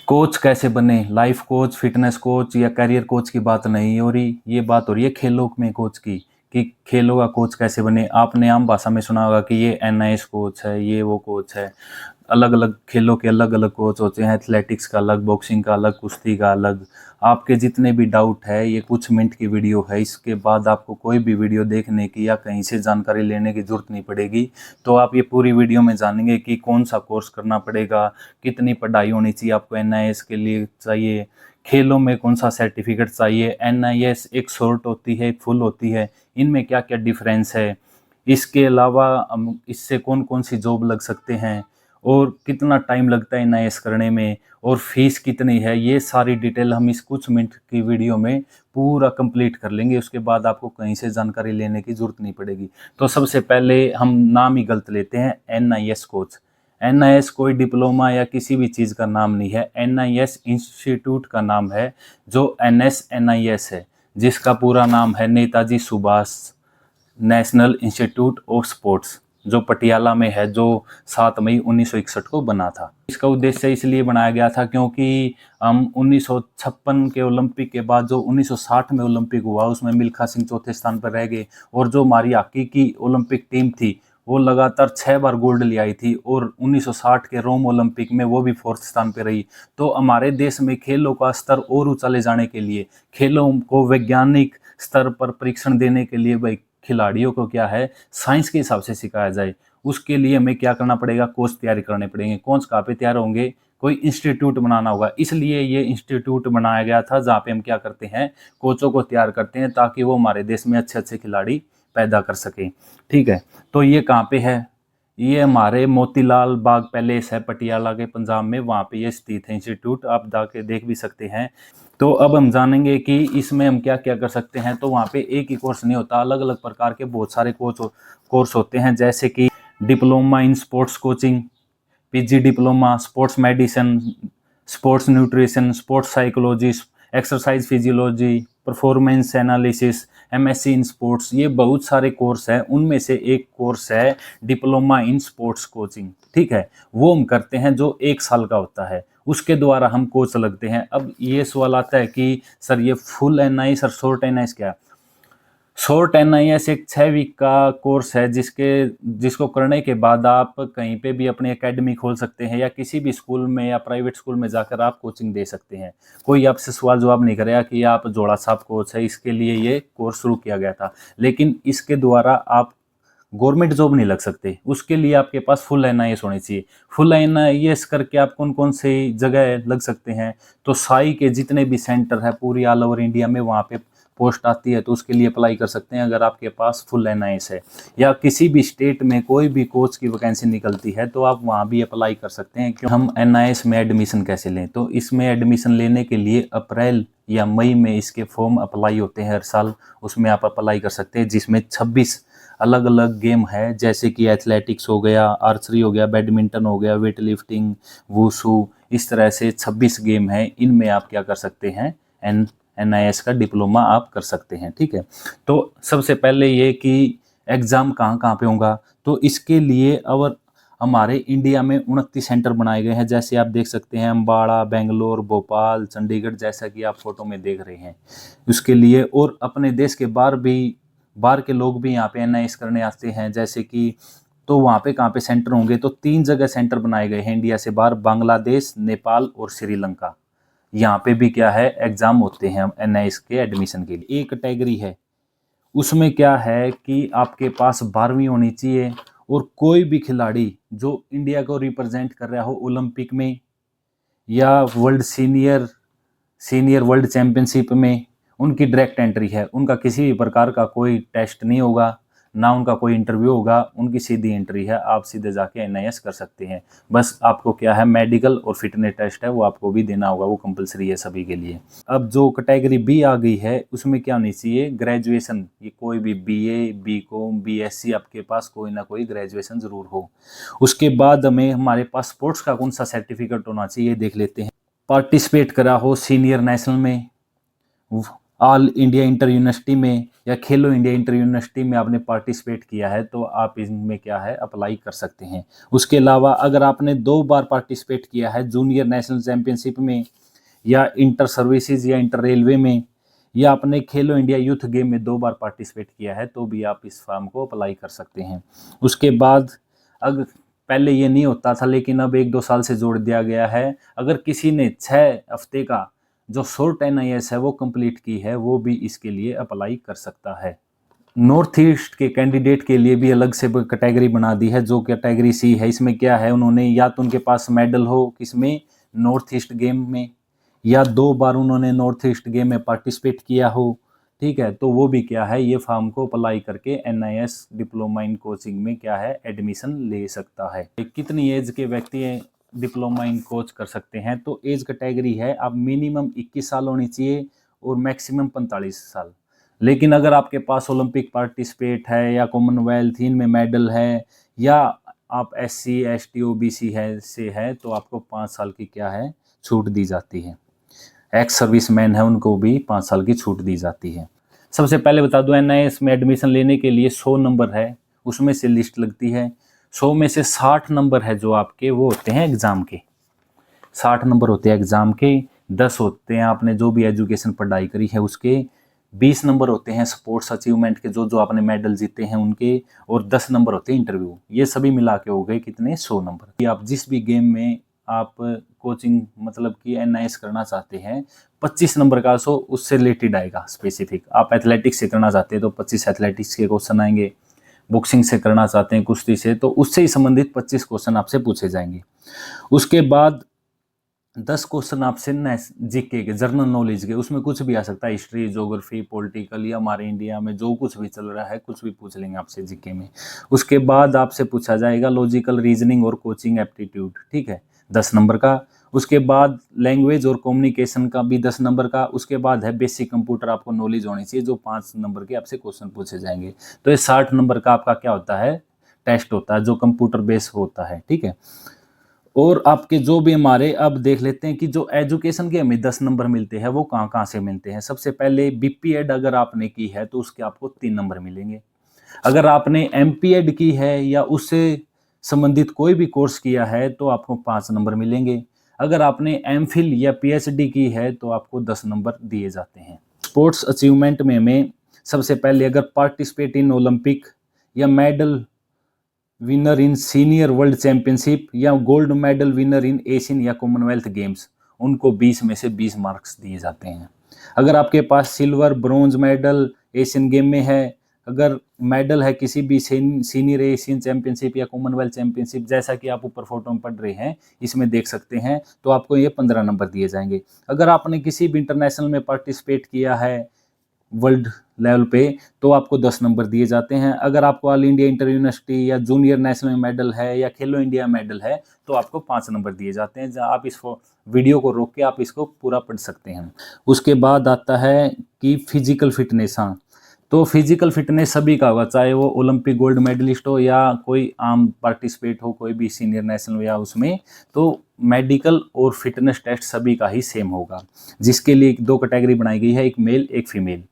Coach कैसे बने? Life coach, fitness coach या करियर कोच की बात नहीं हो रही, ये बात हो रही है खेलों में कोच की, कि खेलों का कोच कैसे बने। आपने आम भाषा में सुना होगा कि ये एनआईएस कोच है, ये वो कोच है। अलग अलग खेलों के अलग अलग कोच होते हैं, एथलेटिक्स का अलग, बॉक्सिंग का अलग, कुश्ती का अलग। आपके जितने भी डाउट है, ये कुछ मिनट की वीडियो है, इसके बाद आपको कोई भी वीडियो देखने की या कहीं से जानकारी लेने की जरूरत नहीं पड़ेगी। तो आप ये पूरी वीडियो में जानेंगे कि कौन सा कोर्स करना पड़ेगा, कितनी पढ़ाई होनी चाहिए आपको एनआईएस के लिए चाहिए, खेलों में कौन सा सर्टिफिकेट चाहिए, एनआईएस एक शॉर्ट होती है एक फुल होती है, इनमें क्या क्या डिफरेंस है, इसके अलावा इससे कौन कौन सी जॉब लग सकते हैं, और कितना टाइम लगता है एनआईएस करने में, और फीस कितनी है, ये सारी डिटेल हम इस कुछ मिनट की वीडियो में पूरा कंप्लीट कर लेंगे। उसके बाद आपको कहीं से जानकारी लेने की जरूरत नहीं पड़ेगी। तो सबसे पहले हम नाम ही गलत लेते हैं, एनआईएस कोच। एनआईएस कोई डिप्लोमा या किसी भी चीज़ का नाम नहीं है, एनआईएस इंस्टीट्यूट का नाम है, जो एनएसएनआईएस है, जिसका पूरा नाम है Netaji Subhash national institute of sports, जो पटियाला में है, जो 7 मई 1961 को बना था। इसका उद्देश्य इसलिए बनाया गया था क्योंकि हम 1956 के ओलंपिक के बाद जो 1960 में ओलंपिक हुआ, उसमें मिल्खा सिंह चौथे स्थान पर रह गए, और जो हमारी हॉकी की ओलंपिक टीम थी वो लगातार 6 बार गोल्ड ले आई थी, और 1960 के रोम ओलंपिक में वो भी 4th स्थान पर रही। तो हमारे देश में खेलों का स्तर और ऊंचा ले जाने के लिए, खेलों को वैज्ञानिक स्तर पर परीक्षण देने के लिए भाई खिलाड़ियों को क्या है, साइंस के हिसाब से सिखाया जाए, उसके लिए हमें क्या करना पड़ेगा, कोच तैयार करने पड़ेंगे। कोच कहाँ पे तैयार होंगे, कोई इंस्टीट्यूट बनाना होगा। इसलिए ये इंस्टीट्यूट बनाया गया था जहाँ पे हम क्या करते हैं, कोचों को तैयार करते हैं, ताकि वो हमारे देश में अच्छे अच्छे खिलाड़ी पैदा कर सकें। ठीक है, तो ये कहाँ पे है, ये हमारे मोतीलाल बाग पैलेस है पटियाला के पंजाब में, वहाँ पे ये स्थित है इंस्टीट्यूट, आप जाके देख भी सकते हैं। तो अब हम जानेंगे कि इसमें हम क्या क्या कर सकते हैं। तो वहाँ पे एक ही कोर्स नहीं होता, अलग अलग प्रकार के बहुत सारे कोर्स होते हैं, जैसे कि diploma in sports coaching, PG diploma, sports medicine, sports nutrition, sports psychology, exercise physiology, performance analysis, MSc in sports, ये बहुत सारे कोर्स हैं। उनमें से एक कोर्स है डिप्लोमा इन स्पोर्ट्स कोचिंग। ठीक है, वो हम करते हैं, जो 1 साल का होता है, उसके द्वारा हम कोच लगते हैं। अब ये सवाल आता है कि सर ये फुल एनआईएस और शॉर्ट एनआईएस क्या है? शॉर्ट एनआईएस एक 6 वीक का कोर्स है, जिसको करने के बाद आप कहीं पे भी अपनी एकेडमी खोल सकते हैं, या किसी भी स्कूल में या प्राइवेट स्कूल में जाकर आप कोचिंग दे सकते हैं। कोई आपसे सवाल जवाब नहीं करेगा कि आप जोड़ा साहब कोच है, इसके लिए ये कोर्स शुरू किया गया था। लेकिन इसके द्वारा आप गवर्नमेंट जॉब नहीं लग सकते, उसके लिए आपके पास फुल एनआईएस होनी चाहिए। फुल एनआईएस करके आप कौन कौन से जगह लग सकते हैं, तो साई के जितने भी सेंटर है पूरी ऑल ओवर इंडिया में, वहाँ पे पोस्ट आती है, तो उसके लिए अप्लाई कर सकते हैं अगर आपके पास फुल एनआईएस है। या किसी भी स्टेट में कोई भी कोच की वैकेंसी निकलती है, तो आप वहाँ भी अप्लाई कर सकते हैं। कि हम एनआईएस में एडमिशन कैसे लें, तो इसमें एडमिशन लेने के लिए अप्रैल या मई में इसके फॉर्म अप्लाई होते हैं हर साल, उसमें आप अप्लाई कर सकते हैं, जिसमें 26 अलग अलग गेम है, जैसे कि एथलेटिक्स हो गया, आर्चरी हो गया, बैडमिंटन हो गया, वेट लिफ्टिंग, वूशू, इस तरह से 26 गेम है। इनमें आप क्या कर सकते हैं, एनआईएस का डिप्लोमा आप कर सकते हैं। ठीक है, तो सबसे पहले ये कि एग्ज़ाम कहाँ कहाँ पे होगा, तो इसके लिए और हमारे इंडिया में 29 सेंटर बनाए गए हैं, जैसे आप देख सकते हैं अम्बाड़ा, बेंगलोर, भोपाल, चंडीगढ़, जैसा कि आप फोटो में देख रहे हैं। उसके लिए और अपने देश के बाहर के लोग भी यहाँ पे एनआईएस करने आते हैं, जैसे कि तो वहाँ पे कहाँ पे सेंटर होंगे, तो 3 जगह सेंटर बनाए गए हैं इंडिया से बाहर, बांग्लादेश, नेपाल और श्रीलंका। यहाँ पे भी क्या है, एग्जाम होते हैं एनआईएस के एडमिशन के लिए। एक कैटेगरी है, उसमें क्या है कि आपके पास 12वीं होनी चाहिए, और कोई भी खिलाड़ी जो इंडिया को रिप्रेजेंट कर रहा हो ओलंपिक में या सीनियर वर्ल्ड चैंपियनशिप में, उनकी डायरेक्ट एंट्री है। उनका किसी भी प्रकार का कोई टेस्ट नहीं होगा, ना उनका कोई इंटरव्यू होगा, उनकी सीधी एंट्री है, आप सीधे जाके एनआईएस कर सकते हैं। बस आपको क्या है, मेडिकल और फिटनेस टेस्ट है, वो आपको भी देना होगा, वो कंपलसरी है सभी के लिए। अब जो कैटेगरी बी आ गई है, उसमें क्या होनी चाहिए, ग्रेजुएशन। ये कोई भी बीए, बीकॉम, बीएससी, आपके पास कोई ना कोई ग्रेजुएशन जरूर हो। उसके बाद हमें हमारे पास स्पोर्ट्स का कौन सा सर्टिफिकेट होना चाहिए, देख लेते हैं। पार्टिसिपेट करा हो सीनियर नेशनल में, ऑल इंडिया इंटर यूनिवर्सिटी में या खेलो इंडिया इंटर यूनिवर्सिटी में आपने पार्टिसिपेट किया है तो आप इनमें क्या है अप्लाई कर सकते हैं। उसके अलावा अगर आपने 2 बार पार्टिसिपेट किया है जूनियर नेशनल चैंपियनशिप में या इंटर सर्विसेज या इंटर रेलवे में, या आपने खेलो इंडिया यूथ गेम में 2 बार पार्टिसिपेट किया है तो भी आप इस फॉर्म को अप्लाई कर सकते हैं। उसके बाद अगर पहले ये नहीं होता था लेकिन अब 1-2 साल से जोड़ दिया गया है, अगर किसी ने 6 हफ्ते का जो शॉर्ट NIS है वो कंप्लीट की है वो भी इसके लिए अप्लाई कर सकता है। नॉर्थ ईस्ट के कैंडिडेट के लिए भी अलग से कैटेगरी बना दी है जो कैटेगरी सी है। इसमें क्या है, उन्होंने या तो उनके पास मेडल हो किसमें, नॉर्थ ईस्ट गेम में, या 2 बार उन्होंने नॉर्थ ईस्ट गेम में पार्टिसिपेट किया हो, ठीक है, तो वो भी क्या है ये फॉर्म को अप्लाई करके NIS डिप्लोमा इन कोचिंग में क्या है एडमिशन ले सकता है। कितनी एज के व्यक्ति डिप्लोमा इन कोच कर सकते हैं, तो एज कैटेगरी है अब मिनिमम 21 साल होनी चाहिए और मैक्सिमम 45 साल। लेकिन अगर आपके पास ओलंपिक पार्टिसिपेट है या कॉमनवेल्थ इनमें मेडल है या आप SC ST OBC है तो आपको 5 साल की क्या है छूट दी जाती है। एक्स सर्विसमैन है उनको भी 5 साल की छूट दी जाती है। सबसे पहले बता दूं NIS में एडमिशन लेने के लिए 100 नंबर है, उसमें से लिस्ट लगती है। 100 में से 60 नंबर है जो आपके वो होते हैं एग्ज़ाम के, 60 नंबर होते हैं एग्ज़ाम के, 10 होते हैं आपने जो भी एजुकेशन पढ़ाई करी है उसके, 20 नंबर होते हैं स्पोर्ट्स अचीवमेंट के जो जो आपने मेडल जीते हैं उनके, और 10 नंबर होते हैं इंटरव्यू। ये सभी मिला के हो गए कितने 100 नंबर। आप जिस भी गेम में आप कोचिंग मतलब कि NIS करना चाहते हैं 25 नंबर का 100 उससे रिलेटेड आएगा स्पेसिफिक। आप एथलेटिक्स से करना चाहते हैं तो 25 एथलेटिक्स के क्वेश्चन आएंगे, बॉक्सिंग से करना चाहते हैं कुश्ती से तो उससे ही संबंधित 25 क्वेश्चन आपसे पूछे जाएंगे। उसके बाद 10 क्वेश्चन आपसे GK के जनरल नॉलेज के, उसमें कुछ भी आ सकता है, हिस्ट्री ज्योग्राफी पॉलिटिकल या हमारे इंडिया में जो कुछ भी चल रहा है कुछ भी पूछ लेंगे आपसे GK में। उसके बाद आपसे पूछा जाएगा लॉजिकल रीजनिंग और कोचिंग एप्टीट्यूड, ठीक है, 10 नंबर का। उसके बाद लैंग्वेज और कम्युनिकेशन का भी 10 नंबर का। उसके बाद है बेसिक कंप्यूटर आपको नॉलेज होनी चाहिए जो 5 नंबर के आपसे क्वेश्चन पूछे जाएंगे। तो ये 60 नंबर का आपका क्या होता है टेस्ट होता है जो कंप्यूटर बेस होता है, ठीक है। और आपके जो भी हमारे अब देख लेते हैं कि जो एजुकेशन के हमें 10 नंबर मिलते हैं वो कहाँ कहाँ से मिलते हैं। सबसे पहले BPEd अगर आपने की है तो उसके आपको 3 नंबर मिलेंगे। अगर आपने MPEd की है या उससे संबंधित कोई भी कोर्स किया है तो आपको 5 नंबर मिलेंगे। अगर आपने MPhil या PhD की है तो आपको 10 नंबर दिए जाते हैं। स्पोर्ट्स अचीवमेंट में हमें सबसे पहले अगर पार्टिसिपेट इन ओलंपिक या medal winner in senior world championship या gold medal winner in Asian या कॉमनवेल्थ गेम्स, उनको 20 में से 20 मार्क्स दिए जाते हैं। अगर आपके पास silver bronze medal Asian game में है, अगर मेडल है किसी भी सीनियर एशियन चैंपियनशिप या कॉमनवेल्थ चैंपियनशिप, जैसा कि आप ऊपर फोटो में पढ़ रहे हैं इसमें देख सकते हैं, तो आपको ये 15 नंबर दिए जाएंगे। अगर आपने किसी भी इंटरनेशनल में पार्टिसिपेट किया है वर्ल्ड लेवल पे तो आपको 10 नंबर दिए जाते हैं। अगर आपको ऑल इंडिया इंटर यूनिवर्सिटी या जूनियर नेशनल मेडल है या खेलो इंडिया मेडल है तो आपको 5 नंबर दिए जाते हैं। जहाँ आप इस वीडियो को रोक के आप इसको पूरा पढ़ सकते हैं। उसके बाद आता है कि फिजिकल फिटनेस। हाँ, तो फिजिकल फिटनेस सभी का होगा, चाहे वो ओलंपिक गोल्ड मेडलिस्ट हो या कोई आम पार्टिसिपेट हो कोई भी सीनियर नेशनल या उसमें, तो मेडिकल और फिटनेस टेस्ट सभी का ही सेम होगा, जिसके लिए 2 कैटेगरी बनाई गई है, एक मेल एक फीमेल।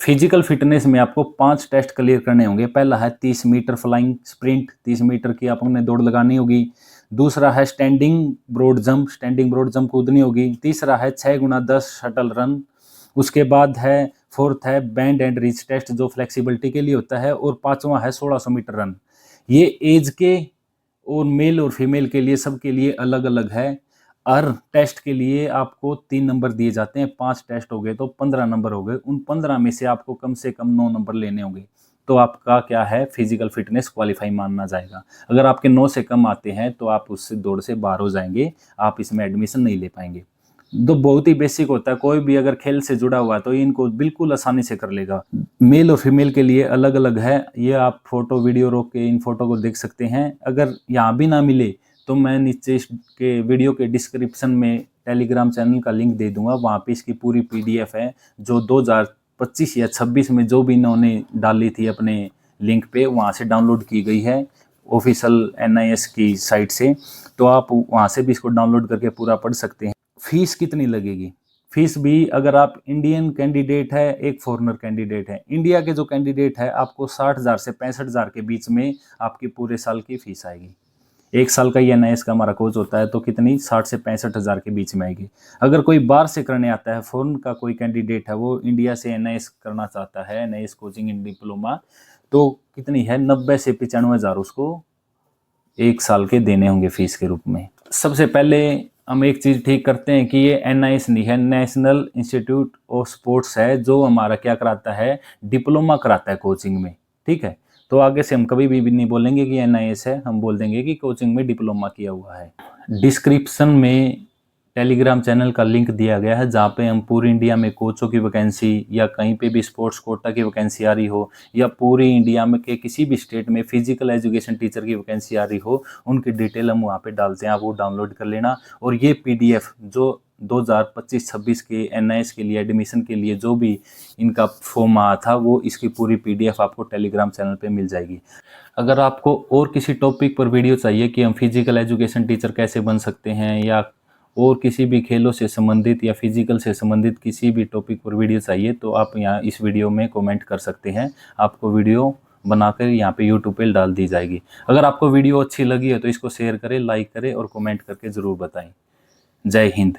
फिजिकल फिटनेस में आपको 5 टेस्ट क्लियर करने होंगे। पहला है 30 मीटर फ्लाइंग स्प्रिंट, 30 मीटर की आपने दौड़ लगानी होगी। दूसरा है स्टैंडिंग ब्रॉड जंप कूदनी होगी। तीसरा है 6x10 शटल रन। उसके बाद है फोर्थ है बैंड एंड रीच टेस्ट जो फ्लेक्सिबिलिटी के लिए होता है, और 5वां है 1600 मीटर रन। ये एज के और मेल और फीमेल के लिए सबके लिए अलग अलग है। हर टेस्ट के लिए आपको 3 नंबर दिए जाते हैं। 5 टेस्ट हो गए तो 15 नंबर हो गए। उन 15 में से आपको कम से कम 9 नंबर लेने होंगे तो आपका क्या है फिजिकल फिटनेस क्वालिफाई मानना जाएगा। अगर आपके 9 से कम आते हैं तो आप उससे दौड़ से बाहर हो जाएंगे, आप इसमें एडमिशन नहीं ले पाएंगे। तो बहुत ही बेसिक होता है, कोई भी अगर खेल से जुड़ा हुआ है तो इनको बिल्कुल आसानी से कर लेगा। मेल और फीमेल के लिए अलग अलग है, ये आप फोटो वीडियो रोक के इन फोटो को देख सकते हैं। अगर यहाँ भी ना मिले तो मैं नीचे के वीडियो के डिस्क्रिप्शन में टेलीग्राम चैनल का लिंक दे दूंगा, वहाँ पे इसकी पूरी PDF है जो 2025 या 26 में जो भी इन्होंने डाली थी अपने लिंक पे, वहाँ से डाउनलोड की गई है ऑफिशियल NIS की साइट से। तो आप वहाँ से भी इसको डाउनलोड करके पूरा पढ़ सकते हैं। फीस कितनी लगेगी? फीस भी, अगर आप इंडियन कैंडिडेट है, एक फॉरेनर कैंडिडेट है, इंडिया के जो कैंडिडेट है आपको 60,000 से 65,000 के बीच में आपकी पूरे साल की फीस आएगी। एक साल का ये NIS का हमारा कोर्स होता है, तो कितनी 60 से 65,000 के बीच में आएगी। अगर कोई बाहर से करने आता है, फॉरेन का कोई कैंडिडेट है, वो इंडिया से NIS करना चाहता है, NIS कोचिंग इन डिप्लोमा, तो कितनी है 90 से 95,000 उसको एक साल के देने होंगे फीस के रूप में। सबसे पहले हम एक चीज़ ठीक करते हैं कि ये NIS नहीं है, नेशनल इंस्टीट्यूट ऑफ स्पोर्ट्स है, जो हमारा क्या कराता है, डिप्लोमा कराता है कोचिंग में, ठीक है। तो आगे से हम कभी भी नहीं बोलेंगे कि NIS है, हम बोल देंगे कि कोचिंग में डिप्लोमा किया हुआ है। डिस्क्रिप्शन में टेलीग्राम चैनल का लिंक दिया गया है, जहाँ पे हम पूरी इंडिया में कोचों की वैकेंसी या कहीं पे भी स्पोर्ट्स कोटा की वैकेंसी आ रही हो, या पूरी इंडिया में के किसी भी स्टेट में फिजिकल एजुकेशन टीचर की वैकेंसी आ रही हो, उनकी डिटेल हम वहाँ पे डालते हैं, आप वो डाउनलोड कर लेना। और ये PDF जो 2025-26 के NIS के लिए एडमिशन के लिए जो भी इनका फॉर्म आया था, वो इसकी पूरी PDF आपको टेलीग्राम चैनल पे मिल जाएगी। अगर आपको और किसी टॉपिक पर वीडियो चाहिए कि हम फिजिकल एजुकेशन टीचर कैसे बन सकते हैं, या और किसी भी खेलों से संबंधित या फिजिकल से संबंधित किसी भी टॉपिक पर वीडियो चाहिए, तो आप यहाँ इस वीडियो में कमेंट कर सकते हैं, आपको वीडियो बनाकर यहाँ पे YouTube पे डाल दी जाएगी। अगर आपको वीडियो अच्छी लगी है तो इसको शेयर करें, लाइक करें और कमेंट करके ज़रूर बताएं। जय हिंद।